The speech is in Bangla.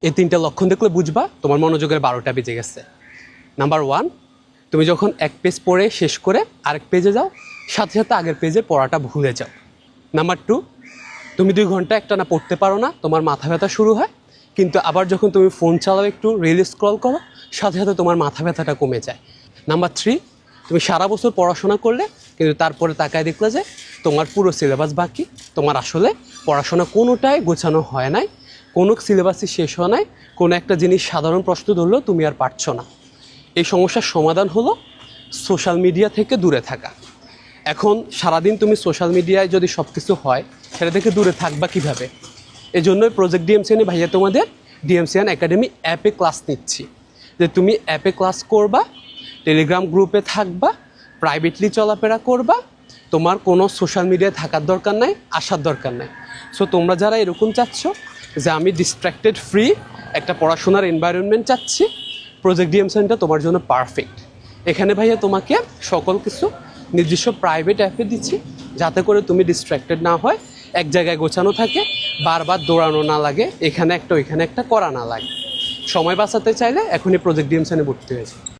এই তিনটা লক্ষণ দেখলে বুঝবা তোমার মনোযোগের 12টা বেজে গেছে। নাম্বার 1, তুমি যখন এক পেজ পড়ে শেষ করে আরেক পেজে যাও, সাথে সাথে আগের পেজে পড়াটা ভুলে যাও। নাম্বার 2, তুমি 2 ঘন্টা একটানা পড়তে পারো না, তোমার মাথা ব্যথা শুরু হয়, কিন্তু আবার যখন তুমি ফোন চালাও, একটু রিল স্ক্রল করো, সাথে সাথে তোমার মাথা ব্যথাটা কমে যায়। নাম্বার 3, তুমি সারা বছর পড়াশোনা করলে কিন্তু তারপরে তাকায় দেখলে যে তোমার পুরো সিলেবাস বাকি, তোমার আসলে পড়াশোনা কোনোটাই গোছানো হয় নাই, কোনো সিলেবাসই শেষ হয় নাই, কোনো একটা জিনিস সাধারণ প্রশ্ন ধরলেও তুমি আর পারছো না। এই সমস্যার সমাধান হলো সোশ্যাল মিডিয়া থেকে দূরে থাকা। এখন সারাদিন তুমি সোশ্যাল মিডিয়ায় যদি সব কিছু হয়, সেটা থেকে দূরে থাকবা কিভাবে? এই জন্যই প্রজেক্ট ডিএমসিএনে ভাইয়া তোমাদের ডিএমসিএন একাডেমি অ্যাপে ক্লাস নিচ্ছি, যে তুমি অ্যাপে ক্লাস করবা, টেলিগ্রাম গ্রুপে থাকবা, প্রাইভেটলি চলাফেরা করবা, তোমার কোনো সোশ্যাল মিডিয়ায় থাকার দরকার নাই, আসার দরকার নাই। সো তোমরা যারা এরকম চাচ্ছ যে আমি ডিস্ট্র্যাক্টেড ফ্রি একটা পড়াশোনার এনভায়রনমেন্ট চাচ্ছি, প্রজেক্ট ডিএমসিএনটা তোমার জন্য পারফেক্ট। এখানে ভাইয়া তোমাকে সকল কিছু নিজস্ব প্রাইভেট অ্যাপে দিচ্ছি, যাতে করে তুমি ডিস্ট্র্যাক্টেড না হয়, এক জায়গায় গোছানো থাকে, বারবার দৌড়ানো না লাগে, এখানে একটা ওইখানে একটা করা না লাগে। সময় বাঁচাতে চাইলে এখনই প্রজেক্ট ডিএমসিএনে ভর্তি হয়েছে।